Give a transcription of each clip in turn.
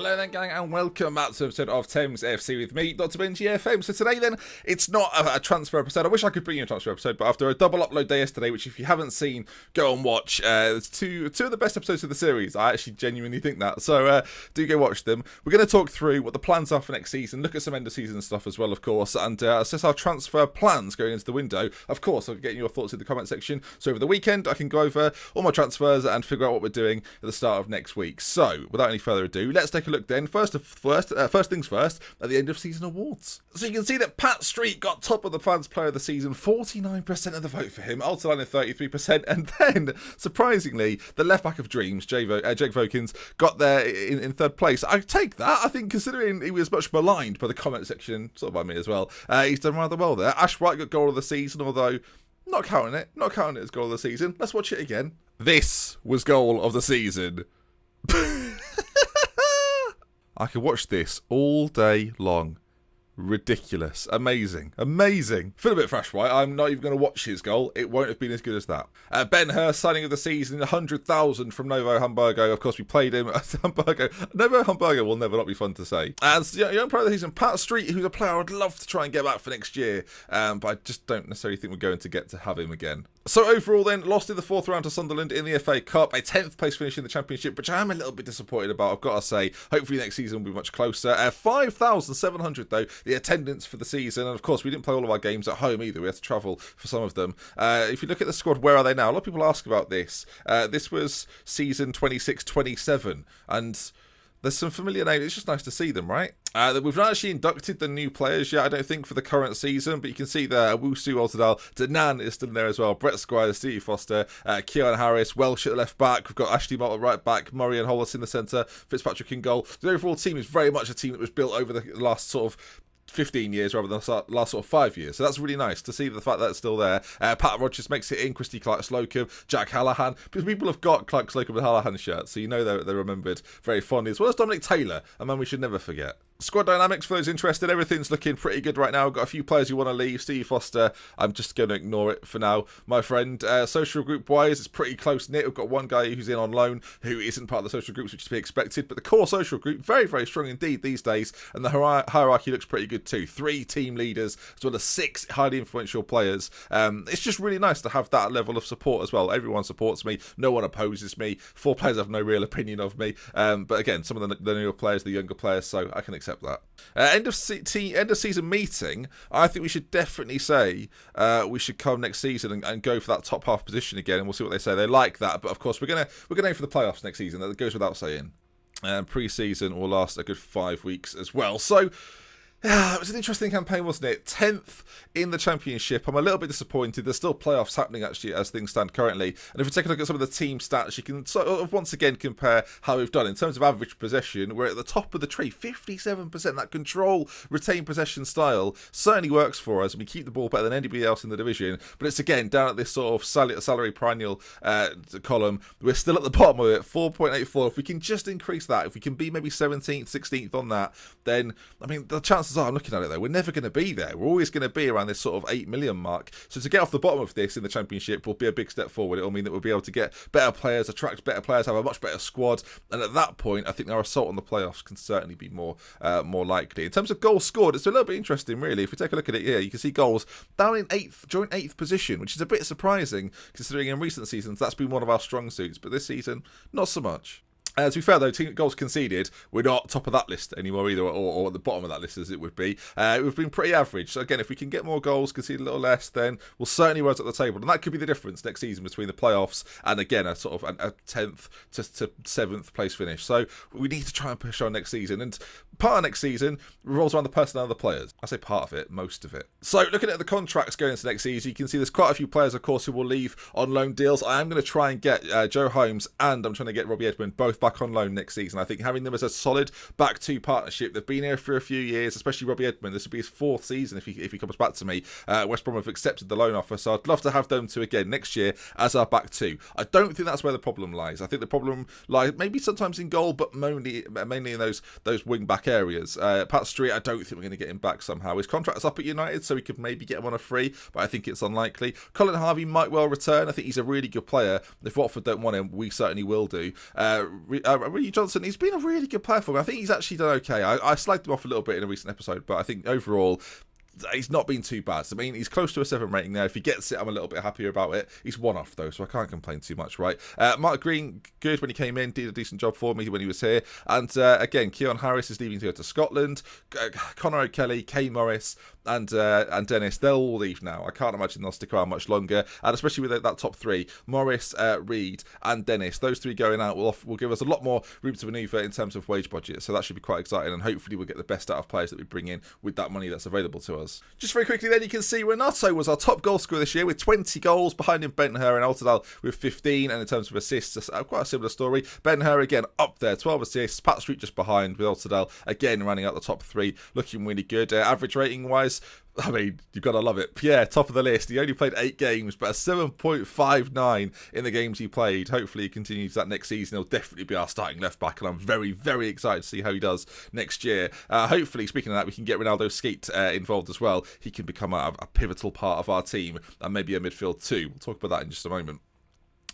Hello then, gang, and welcome back to an episode of Thames AFC with me, Dr. Benji FM. So today then, it's not a transfer episode. I wish I could bring you a transfer episode, but after a double upload day yesterday, which if you haven't seen, go and watch. It's two of the best episodes of the series. I actually genuinely think that. So do go watch them. We're going to talk through what the plans are for next season, look at some end of season stuff as well, of course, and assess our transfer plans going into the window. Of course, I'll get your thoughts in the comment section. So over the weekend, I can go over all my transfers and figure out what we're doing at the start of next week. So without any further ado, let's take a look then. First things first, at the end of season awards. So you can see that Pat Street got top of the fans player of the season, 49% of the vote for him, Altaline at 33%, and then, surprisingly, the left back of dreams, Jake Vokins, got there in third place. I take that. I think considering he was much maligned by the comment section, sort of by me as well, he's done rather well there. Ash White got goal of the season, although not counting it as goal of the season. Let's watch it again. This was goal of the season. I could watch this all day long. Ridiculous. Amazing. Feel a bit fresh, right? I'm not even going to watch his goal. It won't have been as good as that. Ben Hurst, signing of the season, 100,000 from Novo Hamburgo. Of course, we played him at Hamburgo. Novo Hamburgo will never not be fun to say. And young player of the season, Pat Street, who's a player I would love to try and get back for next year. But I just don't necessarily think we're going to get to have him again. So overall then, lost in the fourth round to Sunderland in the FA Cup, a 10th place finish in the Championship, which I am a little bit disappointed about, I've got to say. Hopefully next season will be much closer. 5,700 though, the attendance for the season, and of course we didn't play all of our games at home either, we had to travel for some of them. If you look at the squad, where are they now? A lot of people ask about this. This was season 26-27, and there's some familiar names. It's just nice to see them, right? We've not actually inducted the new players yet, I don't think, for the current season, but you can see there, Owusu Altadal, Danan is still in there as well, Brett Squires, Stevie Foster, Keon Harris, Welsh at the left back, we've got Ashley Mott at right back, Murray and Hollis in the centre, Fitzpatrick in goal. The overall team is very much a team that was built over the last sort of 15 years rather than the last sort of 5 years. So that's really nice to see the fact that it's still there. Pat Rogers makes it in, Christy Clark-Slocum, Jack Hallahan, because people have got Clark-Slocum and Hallahan shirts, so you know they're remembered very fondly, as well as Dominic Taylor, a man we should never forget. Squad dynamics, for those interested, everything's looking pretty good right now. We've got a few players who want to leave. Steve Foster, I'm just going to ignore it for now, my friend. Social group wise, it's pretty close knit. We've got one guy who's in on loan who isn't part of the social groups, which is to be expected, but the core social group, very, very strong indeed these days, and the hierarchy looks pretty good too. 3 team leaders, as well as 6 highly influential players. It's just really nice to have that level of support as well. Everyone supports me, no one opposes me. 4 players have no real opinion of me, but again, some of the newer players, the younger players, so I can accept that. End of season meeting, I think we should definitely say we should come next season and go for that top half position again, and we'll see what they say. They like that, but of course we're gonna aim for the playoffs next season. That goes without saying. Pre-season will last a good 5 weeks as well. So it was an interesting campaign, wasn't it? 10th in the Championship. I'm a little bit disappointed. There's still playoffs happening, actually, as things stand currently. And if we take a look at some of the team stats, you can sort of once again compare how we've done. In terms of average possession, we're at the top of the tree, 57%. That control, retain possession style certainly works for us. We keep the ball better than anybody else in the division. But it's, again, down at this sort of salary perennial column. We're still at the bottom of it, 4.84. If we can just increase that, if we can be maybe 17th, 16th on that, then, I mean, the chances are, I'm looking at it though, we're never going to be there. We're always going to be around this sort of 8 million mark. So to get off the bottom of this in the Championship will be a big step forward. It'll mean that we'll be able to get better players, attract better players, have a much better squad. And at that point, I think our assault on the playoffs can certainly be more likely. In terms of goals scored, it's a little bit interesting, really. If we take a look at it here, you can see goals down in joint 8th position, which is a bit surprising considering in recent seasons that's been one of our strong suits. But this season, not so much. To be fair though, team goals conceded, we're not top of that list anymore either, or at the bottom of that list as it would be. We've been pretty average. So again, if we can get more goals, concede a little less, then we'll certainly rise up the table. And that could be the difference next season between the playoffs and, again, a sort of a 10th to 7th place finish. So we need to try and push on next season. And part of next season revolves around the personnel of the players. I say part of it, most of it. So looking at the contracts going into next season, you can see there's quite a few players, of course, who will leave on loan deals. I am going to try and get Joe Holmes and I'm trying to get Robbie Edmund both back on loan next season. I think having them as a solid back two partnership, they've been here for a few years, especially Robbie Edmund. This will be his 4th season if he comes back to me. West Brom have accepted the loan offer, so I'd love to have them two again next year as our back two. I don't think that's where the problem lies. I think the problem lies maybe sometimes in goal, but mainly in those wing back areas. Pat Street, I don't think we're going to get him back somehow. His contract's up at United, so we could maybe get him on a free, but I think it's unlikely. Colin Harvey might well return. I think he's a really good player. If Watford don't want him, we certainly will do. Reece Johnson, he's been a really good player for me. I think he's actually done okay. I slagged him off a little bit in a recent episode, but I think overall, he's not been too bad. I mean, he's close to a 7 rating there. If he gets it, I'm a little bit happier about it. He's one off, though, so I can't complain too much, right? Mark Green, good when he came in, did a decent job for me when he was here. And again, Keon Harris is leaving to go to Scotland. Connor O'Kelly, Kay Morris, and Dennis, they'll all leave now. I can't imagine they'll stick around much longer. And especially with that top 3, Morris, Reed, and Dennis, those 3 going out will give us a lot more room to manoeuvre in terms of wage budget. So that should be quite exciting. And hopefully we'll get the best out of players that we bring in with that money that's available to us. Just very quickly then, you can see Renato was our top goal scorer this year with 20 goals. Behind him, Ben-Hur and Altidal with 15. And in terms of assists, quite a similar story. Ben-Hur again up there, 12 assists. Pat Street just behind with Altidal again running out the top 3, looking really good. Average rating wise, I mean, you've got to love it. Pierre, top of the list. He only played 8 games, but a 7.59 in the games he played. Hopefully he continues that next season. He'll definitely be our starting left back, and I'm very, very excited to see how he does next year. Hopefully, speaking of that, we can get Ronaldo Skeet involved as well. He can become a pivotal part of our team, and maybe a midfield too. We'll talk about that in just a moment.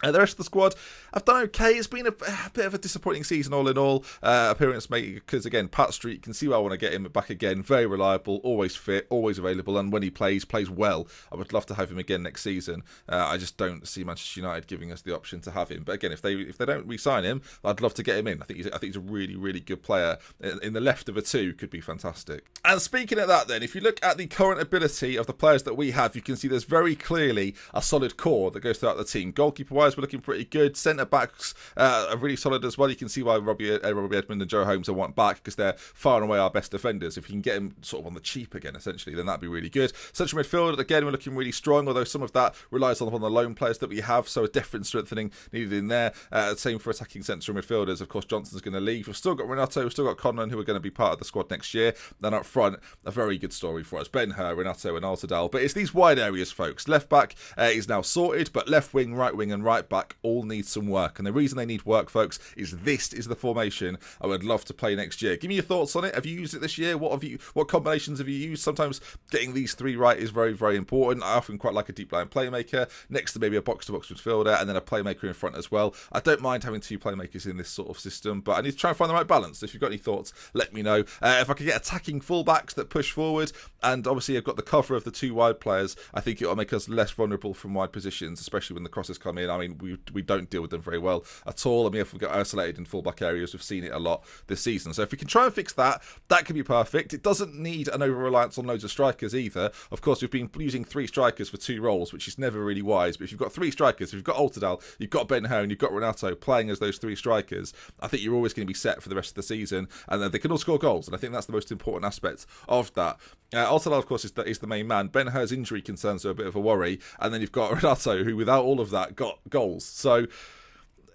The rest of the squad, I've done okay. It's been a bit of a disappointing season all in all. Appearance making, because again, Pat Street, can see why I want to get him back again. Very reliable, always fit, always available, and when he plays well. I would love to have him again next season. I just don't see Manchester United giving us the option to have him. But again, if they don't re-sign him, I'd love to get him in. I think he's a really, really good player. In the left of a 2 could be fantastic. And speaking of that then, if you look at the current ability of the players that we have, you can see there's very clearly a solid core that goes throughout the team. Goalkeeper-wise, we're looking pretty good. Centre backs are really solid as well. You can see why Robbie Edmund and Joe Holmes are want back, because they're far and away our best defenders. If you can get them sort of on the cheap again, essentially, then that'd be really good. Central midfield, again, we're looking really strong, although some of that relies on the loan players that we have, so a different strengthening needed in there. Same for attacking central midfielders. Of course, Johnson's going to leave. We've still got Renato, we've still got Conlon, who are going to be part of the squad next year. Then up front, a very good story for us. Ben-Hur, Renato and Altidal. But it's these wide areas, folks. Left back is now sorted, but left wing, and right back all need some work. And the reason they need work, folks, is this is the formation I would love to play next year. Give me your thoughts on it. Have you used it this year? What combinations have you used? Sometimes getting these 3 right is very, very important. I often quite like a deep line playmaker next to maybe a box-to-box midfielder, and then a playmaker in front as well. I don't mind having 2 playmakers in this sort of system, but I need to try and find the right balance. So if you've got any thoughts, let me know. If I could get attacking fullbacks that push forward, and obviously I've got the cover of the 2 wide players, I think it'll make us less vulnerable from wide positions, especially when the crosses come in. I mean, we don't deal with them very well at all. I mean, if we get isolated in fullback areas, we've seen it a lot this season. So if we can try and fix that, that could be perfect. It doesn't need an over-reliance on loads of strikers either. Of course, we've been using 3 strikers for 2 roles, which is never really wise. But if you've got 3 strikers, if you've got Altidal, you've got Ben-Hur, and you've got Renato playing as those 3 strikers, I think you're always going to be set for the rest of the season. And then they can all score goals. And I think that's the most important aspect of that. Altidal, of course, is the main man. Ben-Hur's injury concerns are a bit of a worry. And then you've got Renato, who without all of that got goals. So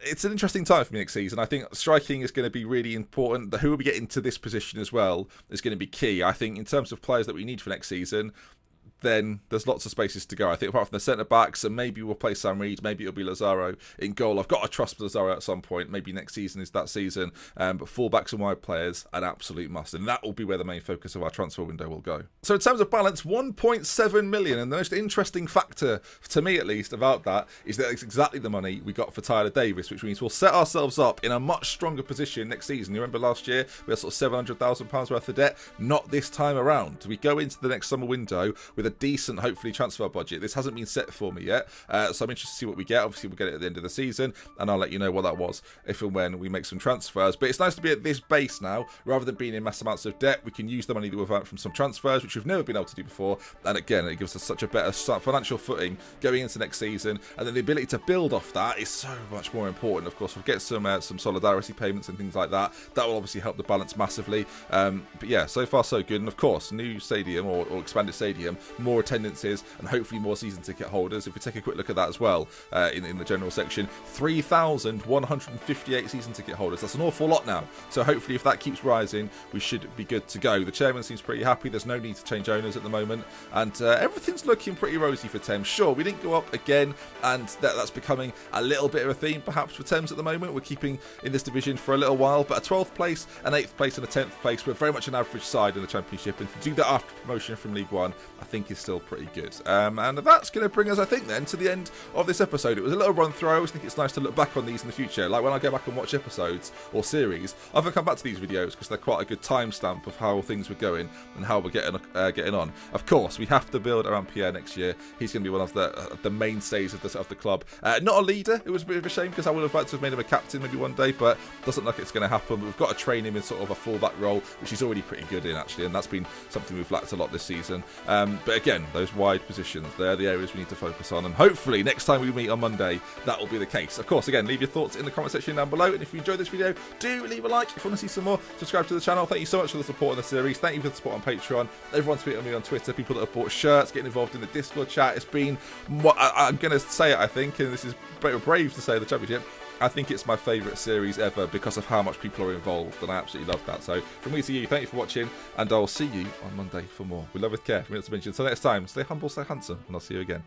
it's an interesting time for me next season. I think striking is going to be really important. Who we get into this position as well is going to be key. I think in terms of players that we need for next season, then there's lots of spaces to go. I think apart from the centre-backs, and maybe we'll play Sam Reed, maybe it'll be Lazaro in goal. I've got to trust Lazaro at some point. Maybe next season is that season. But full-backs and wide players, an absolute must. And that will be where the main focus of our transfer window will go. So in terms of balance, 1.7 million. And the most interesting factor, to me at least, about that is that it's exactly the money we got for Tyler Davis, which means we'll set ourselves up in a much stronger position next season. You remember last year, we had sort of £700,000 worth of debt? Not this time around. We go into the next summer window with a decent, hopefully, transfer budget. This hasn't been set for me yet, so I'm interested to see what we get. Obviously, we'll get it at the end of the season, and I'll let you know what that was if and when we make some transfers. But it's nice to be at this base now, rather than being in mass amounts of debt. We can use the money that we've earned from some transfers, which we've never been able to do before, and again, it gives us such a better financial footing going into next season, and then the ability to build off that is so much more important. Of course, we'll get some solidarity payments and things like that. That will obviously help the balance massively. But yeah, so far so good. And of course, new stadium or expanded stadium, more attendances, and hopefully more season ticket holders. If we take a quick look at that as well, in the general section, 3,158 season ticket holders. That's an awful lot now. So hopefully if that keeps rising, we should be good to go. The chairman seems pretty happy. There's no need to change owners at the moment, and everything's looking pretty rosy for Thames. Sure, we didn't go up again, and that's becoming a little bit of a theme perhaps for Thames at the moment. We're keeping in this division for a little while, but a 12th place, an 8th place and a 10th place, we're very much an average side in the Championship, and to do that after promotion from League One, I think think is still pretty good. And that's going to bring us, I think, then to the end of this episode. It was a little run through. I always think it's nice to look back on these in the future. Like when I go back and watch episodes or series, I often come back to these videos because they're quite a good timestamp of how things were going and how we're getting on. Of course, we have to build around Pierre next year. He's going to be one of the mainstays of the club. Not a leader. It was a bit of a shame because I would have liked to have made him a captain maybe one day, but doesn't look like it's going to happen. But we've got to train him in sort of a fullback role, which he's already pretty good in actually, and that's been something we've lacked a lot this season. But again, those wide positions, they're the areas we need to focus on, and hopefully next time we meet on Monday, that will be the case. Of course, again, leave your thoughts in the comment section down below, and if you enjoyed this video, do leave a like. If you want to see some more, subscribe to the channel. Thank you so much for the support in the series. Thank you for the support on Patreon. Everyone's tweeting me on Twitter, people that have bought shirts, getting involved in the Discord chat. It's been, I'm going to say it, I think, and this is brave to say the championship, I think it's my favourite series ever because of how much people are involved, and I absolutely love that. So from me to you, thank you for watching, and I'll see you on Monday for more. We love with care. From me to mention. Until next time, stay humble, stay handsome, and I'll see you again.